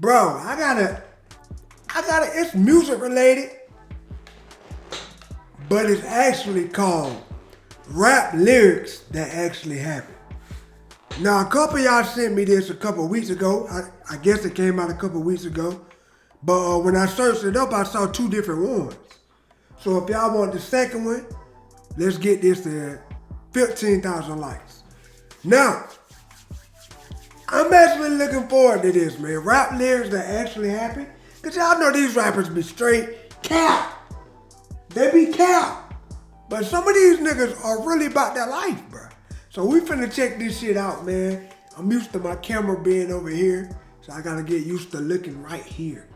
Bro, I gotta, it's music related, but it's actually called rap lyrics that actually happen. Now, a couple of y'all sent me this a couple of weeks ago. I guess it came out a couple of weeks ago. But when I searched it up, I saw two different ones. So if y'all want the second one, let's get this to 15,000 likes. Now, I'm actually looking forward to this, man. Rap lyrics that actually happen. Because y'all know these rappers be straight cap. They be cap. But some of these niggas are really about their life, bro. So we finna check this shit out, man. I'm used to my camera being over here, so I gotta get used to looking right here.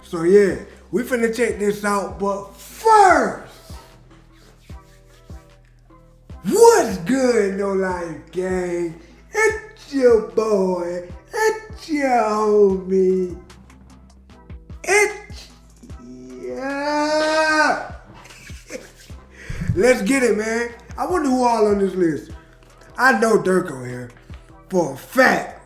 So yeah, we finna check this out, but first, what's good, No Life Gang? It's your boy, it's your homie, it's yeah. Let's get it, man. I wonder who all on this list. I know Dirk on here for a fact.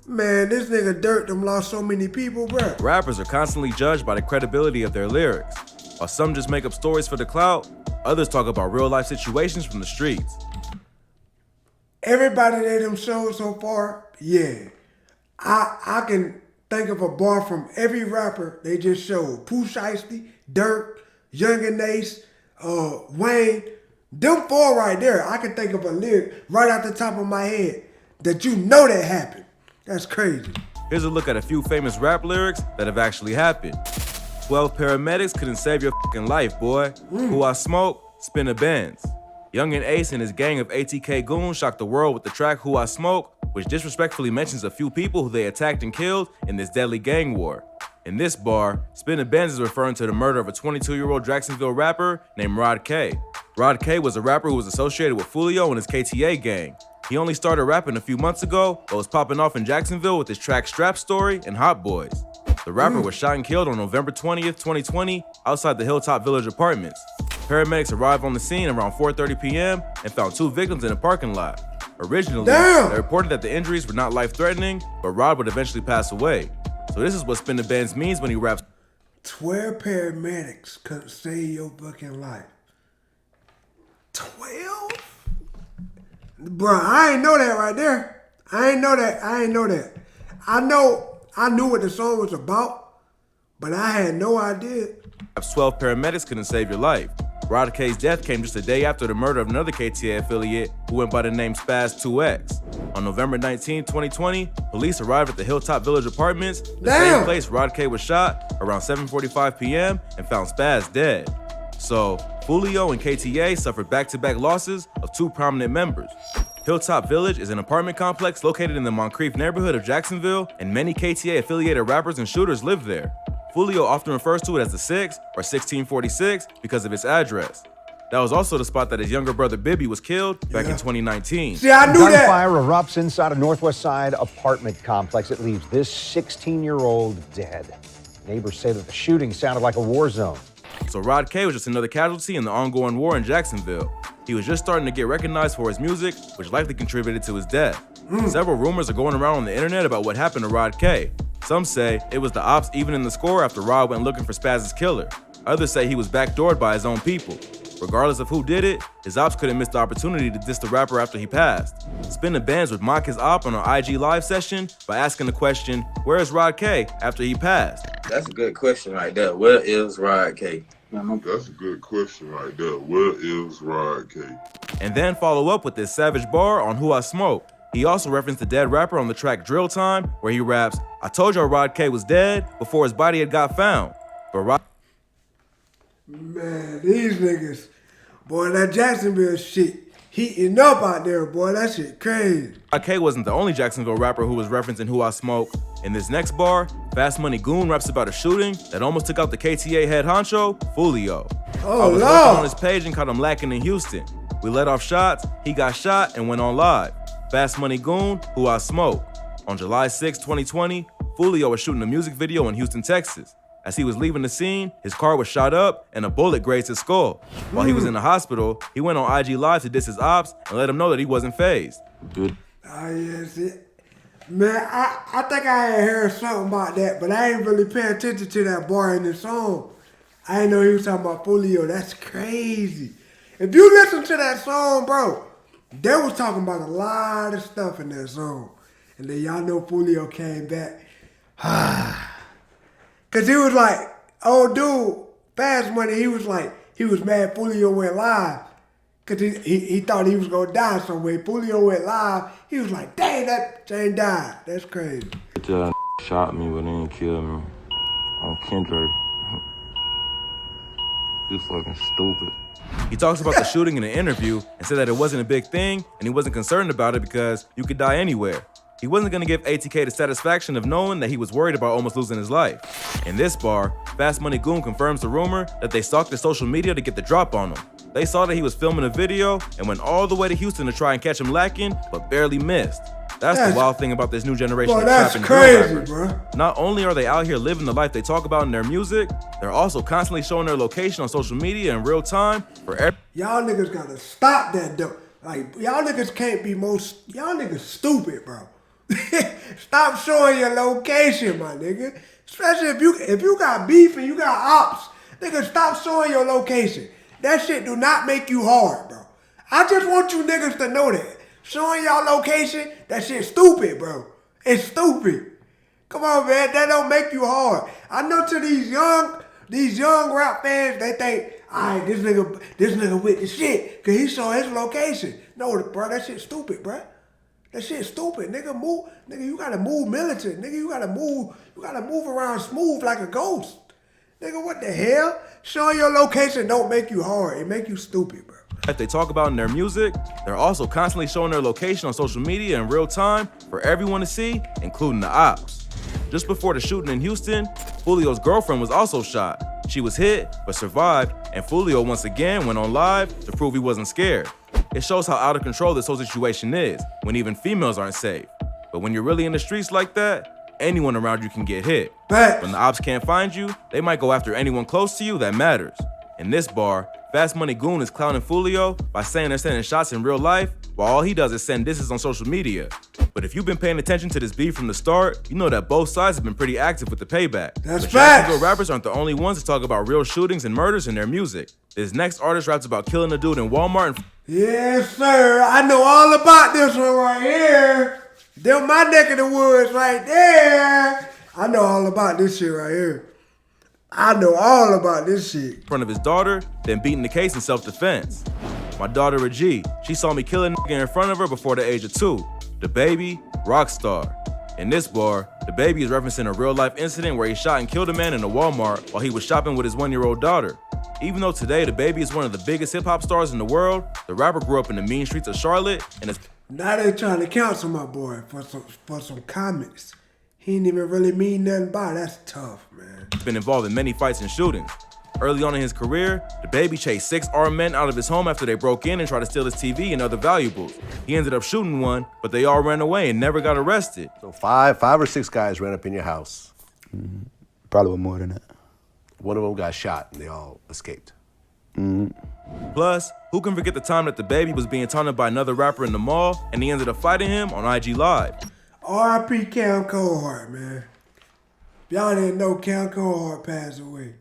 Man, this nigga Dirk done lost so many people, bro. Rappers are constantly judged by the credibility of their lyrics. While some just make up stories for the clout, others talk about real life situations from the streets. Everybody that them showed so far, yeah. I can think of a bar from every rapper they just showed. Pooh Shiesty, Dirk, Yungeen, Wayne. Them four right there, I can think of a lyric right off the top of my head that you know that happened. That's crazy. Here's a look at a few famous rap lyrics that have actually happened. 12 paramedics couldn't save your fucking life, boy. Who I smoke, spin a Benz. Youngeen Ace and his gang of ATK goons shocked the world with the track Who I Smoke, which disrespectfully mentions a few people who they attacked and killed in this deadly gang war. In this bar, Spin a Benz is referring to the murder of a 22-year-old Jacksonville rapper named Rod K. Rod K was a rapper who was associated with Fulio and his KTA gang. He only started rapping a few months ago, but was popping off in Jacksonville with his track Strap Story and Hot Boys. The rapper was shot and killed on November 20th, 2020, outside the Hilltop Village apartments. Paramedics arrived on the scene around 4:30 p.m. and found two victims in a parking lot. Originally, they reported that the injuries were not life-threatening, but Rod would eventually pass away. So this is what Spin the Benz means when he raps. 12 paramedics couldn't save your fucking life. 12? Bro, I ain't know that right there. I ain't know that. I knew what the song was about, but I had no idea. 12 paramedics couldn't save your life. Rod K's death came just a day after the murder of another KTA affiliate who went by the name Spaz 2X. On November 19, 2020, police arrived at the Hilltop Village apartments, the same place Rod K was shot, around 7:45 p.m. and found Spaz dead. So, Fulio and KTA suffered back-to-back losses of two prominent members. Hilltop Village is an apartment complex located in the Moncrief neighborhood of Jacksonville, and many KTA-affiliated rappers and shooters live there. Fulio often refers to it as the 6 or 1646 because of its address. That was also the spot that his younger brother Bibby was killed back in 2019. See, I knew that. Gunfire erupts inside a Northwest Side apartment complex. It leaves this 16-year-old dead. Neighbors say that the shooting sounded like a war zone. So Rod K was just another casualty in the ongoing war in Jacksonville. He was just starting to get recognized for his music, which likely contributed to his death. Several rumors are going around on the internet about what happened to Rod K. Some say it was the ops even in the score after Rod went looking for Spaz's killer. Others say he was backdoored by his own people. Regardless of who did it, his ops couldn't miss the opportunity to diss the rapper after he passed. Spin the Benz would mock his op on an IG live session by asking the question, "Where is Rod K?" after he passed. That's a good question right there. Where is Rod K? That's a good question right there. Where is Rod K? And then follow up with this savage bar on Who I Smoke. He also referenced the dead rapper on the track Drill Time, where he raps, "I told y'all Rod K was dead before his body had got found." But Rod... Man, these niggas, boy, that Jacksonville shit heating up out there, boy. That shit crazy. Rod K wasn't the only Jacksonville rapper who was referencing Who I Smoke. In this next bar, Fast Money Goon raps about a shooting that almost took out the KTA head honcho, Fulio. Oh, I was Lord. working on his page and caught him lacking in Houston. We let off shots, he got shot and went on live. Fast Money Goon, Who I Smoke. On July 6, 2020, Fulio was shooting a music video in Houston, Texas. As he was leaving the scene, his car was shot up and a bullet grazed his skull. While he was in the hospital, he went on IG Live to diss his ops and let them know that he wasn't fazed. Good. Oh, yes, it. Man, I think I had heard something about that, but I ain't really pay attention to that bar in the song. I didn't know he was talking about Fulio. That's crazy. If you listen to that song, bro, they was talking about a lot of stuff in that song. And then y'all know Fulio came back. Cause he was like, old dude, Fast Money, he was mad Fulio went live. Cause he thought he was gonna die somewhere. Fulio went live, he was like, dang, that Jane died. That's crazy. Shot me, but they didn't kill me. On Kendrick. You fucking stupid. He talks about the shooting in an interview and said that it wasn't a big thing and he wasn't concerned about it because you could die anywhere. He wasn't gonna give ATK the satisfaction of knowing that he was worried about almost losing his life. In this bar, Fast Money Goon confirms the rumor that they stalked his social media to get the drop on him. They saw that he was filming a video and went all the way to Houston to try and catch him lacking, but barely missed. That's the wild thing about this new generation of trap and drill rappers. Bro. Not only are they out here living the life they talk about in their music, they're also constantly showing their location on social media in real time for y'all niggas gotta stop that though. Like, y'all niggas can't be y'all niggas stupid, bro. Stop showing your location, my nigga. Especially if you got beef and you got ops, nigga, stop showing your location. That shit do not make you hard, bro. I just want you niggas to know that. Showing y'all location, that shit stupid, bro. It's stupid. Come on, man, that don't make you hard. I know to these young rap fans, they think, all right, this nigga with the shit, cause he saw his location. No, bro, that shit stupid, bro. That shit stupid, nigga. Nigga, you gotta move militant, nigga. You gotta move around smooth like a ghost. Nigga, what the hell? Showing your location don't make you hard. It make you stupid, bro. If they talk about in their music, they're also constantly showing their location on social media in real time for everyone to see, including the ops. Just before the shooting in Houston, Fulio's girlfriend was also shot. She was hit, but survived, and Fulio once again went on live to prove he wasn't scared. It shows how out of control this whole situation is, when even females aren't safe. But when you're really in the streets like that, anyone around you can get hit. When the ops can't find you, they might go after anyone close to you that matters. In this bar, Fast Money Goon is clowning Fulio by saying they're sending shots in real life, while all he does is send disses on social media. But if you've been paying attention to this beef from the start, you know that both sides have been pretty active with the payback. That's but facts. Jacksonville rappers aren't the only ones to talk about real shootings and murders in their music. This next artist raps about killing a dude in Walmart and yes, sir. I know all about this one right here. They're my neck of the woods right there. I know all about this shit right here. I know all about this shit. in front of his daughter, then beating the case in self-defense. My daughter Raji, she saw me kill a nigga in front of her before the age of 2. The baby, Rockstar. In this bar, the baby is referencing a real-life incident where he shot and killed a man in a Walmart while he was shopping with his 1-year-old daughter. Even though today the baby is one of the biggest hip-hop stars in the world, the rapper grew up in the mean streets of Charlotte and is now they trying to cancel my boy for some comments. He ain't even really mean nothing by it. That's tough, man. been involved in many fights and shootings. Early on in his career, the baby chased 6 armed men out of his home after they broke in and tried to steal his TV and other valuables. He ended up shooting one, but they all ran away and never got arrested. So five or six guys ran up in your house. Mm-hmm. Probably more than that. One of them got shot and they all escaped. Mm-hmm. Plus, who can forget the time that the baby was being taunted by another rapper in the mall and he ended up fighting him on IG Live. R.I.P. Cam Cohart, man. If y'all didn't know, Cam Cohart passed away.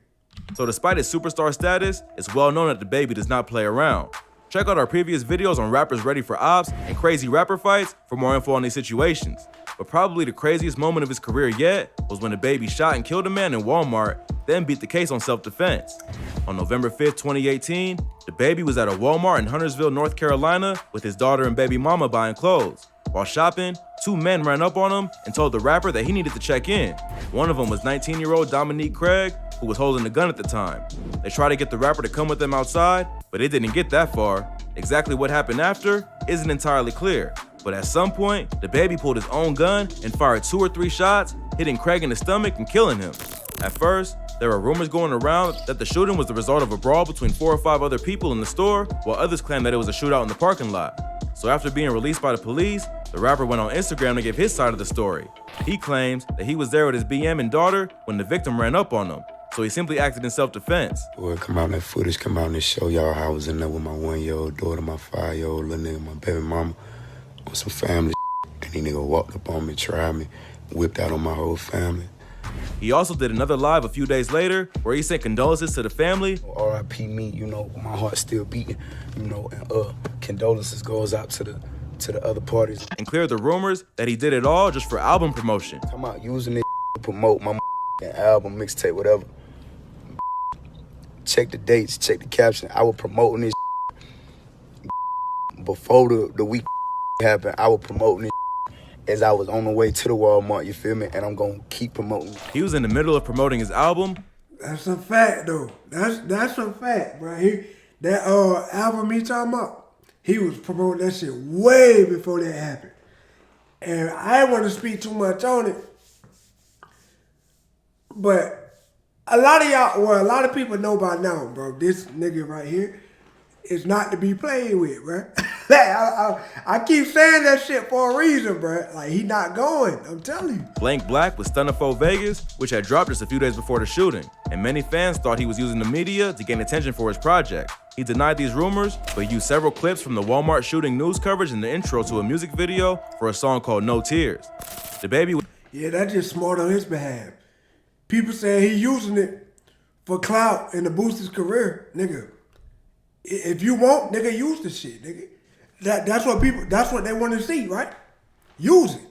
So despite his superstar status, it's well known that the baby does not play around. Check out our previous videos on rappers ready for ops and crazy rapper fights for more info on these situations. But probably the craziest moment of his career yet was when the baby shot and killed a man in Walmart, then beat the case on self-defense. On November 5th, 2018, the baby was at a Walmart in Huntersville, North Carolina with his daughter and baby mama buying clothes. While shopping, 2 men ran up on him and told the rapper that he needed to check in. One of them was 19-year-old Dominique Craig, who was holding a gun at the time. They tried to get the rapper to come with them outside, but it didn't get that far. Exactly what happened after isn't entirely clear, but at some point, the baby pulled his own gun and fired 2 or 3 shots, hitting Craig in the stomach and killing him. At first, there were rumors going around that the shooting was the result of a brawl between 4 or 5 other people in the store, while others claimed that it was a shootout in the parking lot. So after being released by the police, the rapper went on Instagram to give his side of the story. He claims that he was there with his BM and daughter when the victim ran up on him, so he simply acted in self-defense. Boy, come out that footage, come out and show y'all how I was in there with my 1-year-old daughter, my 5-year-old little nigga, my baby mama, on some family. Any nigga walked up on me, tried me, whipped out on my whole family. He also did another live a few days later where he sent condolences to the family. R.I.P. me, you know, my heart's still beating, you know, and condolences goes out to the other parties. And cleared the rumors that he did it all just for album promotion. I'm out using it to promote my album, mixtape, whatever. Check the dates, check the caption. I was promoting this before the week happened. I was promoting it as I was on the way to the Walmart, you feel me? And I'm gonna keep promoting. He was in the middle of promoting his album. That's a fact, though. That's a fact, bro. That album he talking about, he was promoting that shit way before that happened. And I didn't want to speak too much on it, but a lot of people know by now, bro. This nigga right here is not to be played with, bro. I keep saying that shit for a reason, bro. Like, he not going, I'm telling you. Blank Black was Stunnerfo Vegas, which had dropped just a few days before the shooting, and many fans thought he was using the media to gain attention for his project. He denied these rumors, but used several clips from the Walmart shooting news coverage in the intro to a music video for a song called No Tears. The baby... Yeah, that's just smart on his behalf. People say he using it for clout and to boost his career, nigga. If you want, nigga, use the shit, nigga. That's what they want to see, right? Use it.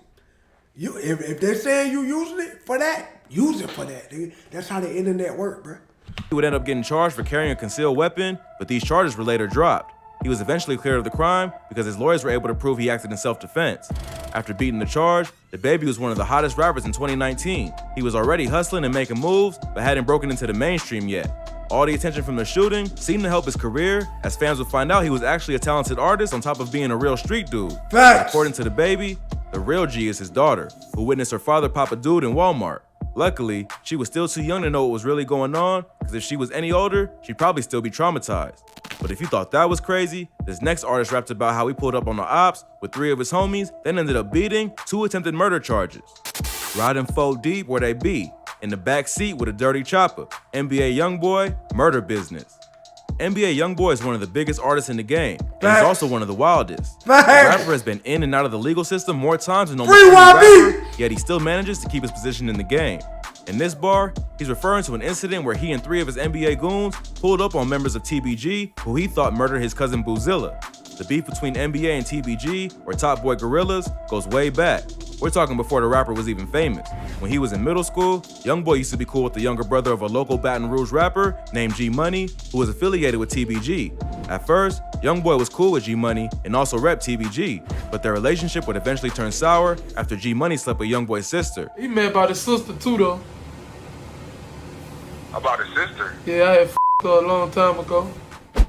If they're saying you using it for that, use it for that, nigga. That's how the internet work, bro. He would end up getting charged for carrying a concealed weapon, but these charges were later dropped. He was eventually cleared of the crime because his lawyers were able to prove he acted in self-defense. After beating the charge, the baby was one of the hottest rappers in 2019. He was already hustling and making moves, but hadn't broken into the mainstream yet. All the attention from the shooting seemed to help his career, as fans would find out he was actually a talented artist on top of being a real street dude. Facts. But according to the baby, the real G is his daughter, who witnessed her father pop a dude in Walmart. Luckily, she was still too young to know what was really going on, because if she was any older, she'd probably still be traumatized. But if you thought that was crazy, this next artist rapped about how he pulled up on the ops with 3 of his homies, then ended up beating 2 attempted murder charges. Riding 4 deep where they be, in the back seat with a dirty chopper. NBA Youngboy, murder business. NBA Youngboy is one of the biggest artists in the game, and he's also one of the wildest. The rapper has been in and out of the legal system more times than almost any rapper, yet he still manages to keep his position in the game. In this bar, he's referring to an incident where he and 3 of his NBA goons pulled up on members of TBG who he thought murdered his cousin Boozilla. The beef between NBA and TBG, or Top Boy Gorillas, goes way back. We're talking before the rapper was even famous. When he was in middle school, Youngboy used to be cool with the younger brother of a local Baton Rouge rapper named G Money, who was affiliated with TBG. At first, Youngboy was cool with G Money and also repped TBG, but their relationship would eventually turn sour after G Money slept with Youngboy's sister. He mad about his sister too, though. About his sister? Yeah, I had her a long time ago.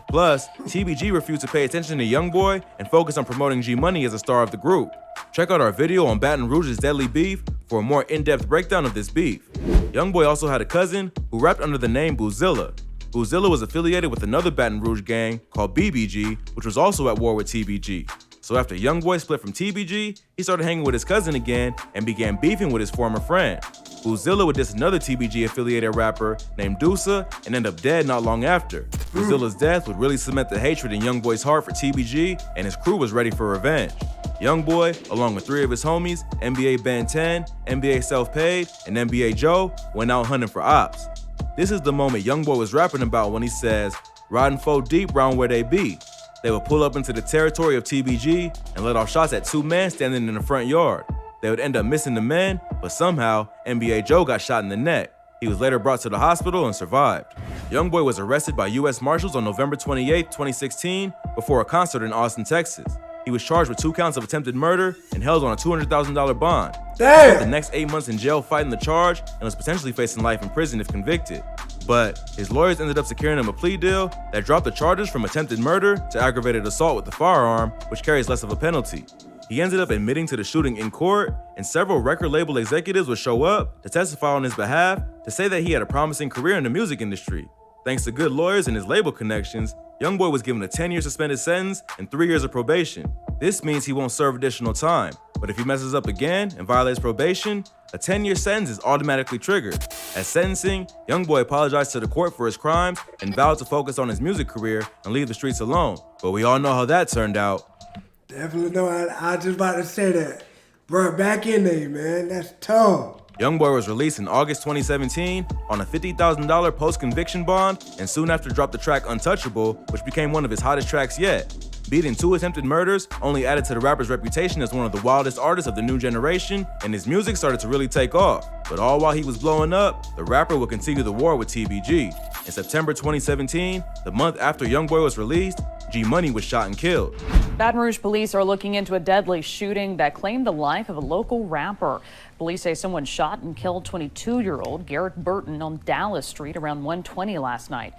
Plus, TBG refused to pay attention to Youngboy and focus on promoting G Money as a star of the group. Check out our video on Baton Rouge's deadly beef for a more in-depth breakdown of this beef. Youngboy also had a cousin who rapped under the name Boozilla. Boozilla was affiliated with another Baton Rouge gang called BBG, which was also at war with TBG. So after Youngboy split from TBG, he started hanging with his cousin again and began beefing with his former friend. Boozilla would diss another TBG-affiliated rapper named Deusa and end up dead not long after. Boozilla's death would really cement the hatred in Youngboy's heart for TBG, and his crew was ready for revenge. Youngboy, along with 3 of his homies, NBA Ben 10, NBA Self-Paid, and NBA Joe, went out hunting for ops. This is the moment Youngboy was rapping about when he says, "Riding 4 deep round where they be." They would pull up into the territory of TBG and let off shots at 2 men standing in the front yard. They would end up missing the men, but somehow NBA Joe got shot in the neck. He was later brought to the hospital and survived. Youngboy was arrested by U.S. Marshals on November 28, 2016, before a concert in Austin, Texas. He was charged with 2 counts of attempted murder and held on a $200,000 bond. He spent the next 8 months in jail fighting the charge and was potentially facing life in prison if convicted. But his lawyers ended up securing him a plea deal that dropped the charges from attempted murder to aggravated assault with a firearm, which carries less of a penalty. He ended up admitting to the shooting in court, and several record label executives would show up to testify on his behalf to say that he had a promising career in the music industry. Thanks to good lawyers and his label connections, Youngboy was given a 10-year suspended sentence and 3 years of probation. This means he won't serve additional time, but if he messes up again and violates probation, a 10-year sentence is automatically triggered. At sentencing, Youngboy apologized to the court for his crimes and vowed to focus on his music career and leave the streets alone. But we all know how that turned out. Definitely know. I was just about to say that. Bro, back in there, man. That's tough. Youngboy was released in August 2017 on a $50,000 post-conviction bond and soon after dropped the track Untouchable, which became one of his hottest tracks yet. Beating 2 attempted murders only added to the rapper's reputation as one of the wildest artists of the new generation, and his music started to really take off. But all while he was blowing up, the rapper would continue the war with TBG. In September 2017, the month after Youngboy was released, G Money was shot and killed. Baton Rouge police are looking into a deadly shooting that claimed the life of a local rapper. Police say someone shot and killed 22-year-old Garrett Burton on Dallas Street around 1:20 last night.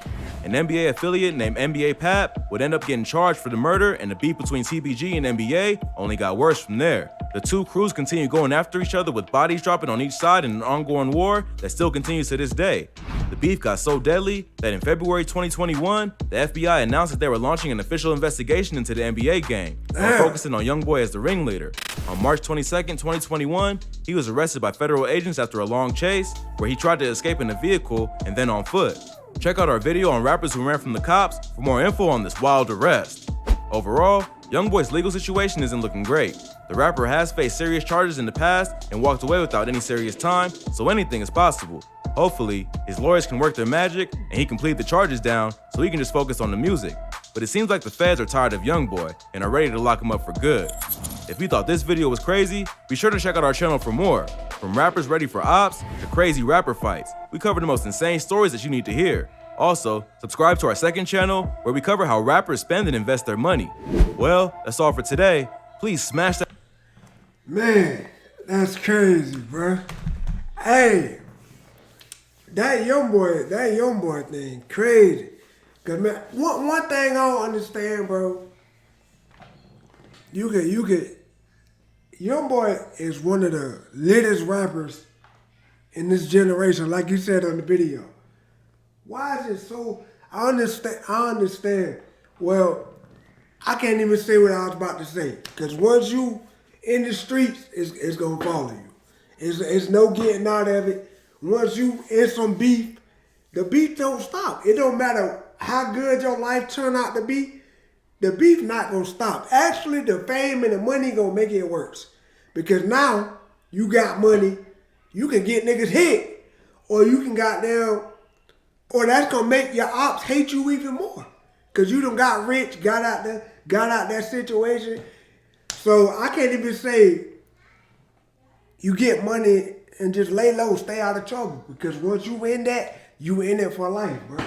An NBA affiliate named NBA Pap would end up getting charged for the murder, and the beef between TBG and NBA only got worse from there. The two crews continued going after each other with bodies dropping on each side in an ongoing war that still continues to this day. The beef got so deadly that in February 2021, the FBI announced that they were launching an official investigation into the NBA gang, while focusing on Youngboy as the ringleader. On March 22nd, 2021, he was arrested by federal agents after a long chase, where he tried to escape in a vehicle and then on foot. Check out our video on rappers who ran from the cops for more info on this wild arrest. Overall, Youngboy's legal situation isn't looking great. The rapper has faced serious charges in the past and walked away without any serious time, so anything is possible. Hopefully, his lawyers can work their magic and he can plead the charges down so he can just focus on the music. But it seems like the feds are tired of Youngboy and are ready to lock him up for good. If you thought this video was crazy, be sure to check out our channel for more. From rappers ready for ops to crazy rapper fights, we cover the most insane stories that you need to hear. Also, subscribe to our second channel where we cover how rappers spend and invest their money. Well, that's all for today. Please smash that. Man, that's crazy, bro. Hey, that Youngboy thing, crazy. Cause man, one thing I don't understand, bro. You could. Youngboy is one of the latest rappers in this generation, like you said on the video. Why is it so? I understand. Well, I can't even say what I was about to say. Cause once you in the streets, it's gonna follow you. It's no getting out of it. Once you in some beef, the beef don't stop. It don't matter how good your life turn out to be, the beef not gonna stop. Actually, the fame and the money gonna make it worse. Because now you got money, you can get niggas hit, or you can or that's gonna make your ops hate you even more. Cause you done got rich, got out that situation. So I can't even say you get money and just lay low, stay out of trouble. Because once you in that, you in it for life, bro.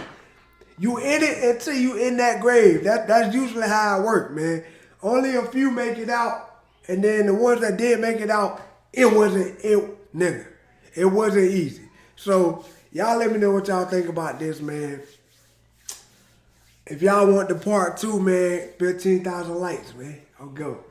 You in it until you in that grave. That's usually how it work, man. Only a few make it out, and then the ones that did make it out, it wasn't easy. So y'all let me know what y'all think about this, man. If y'all want the part 2, man, 15,000 likes, man. I'll go.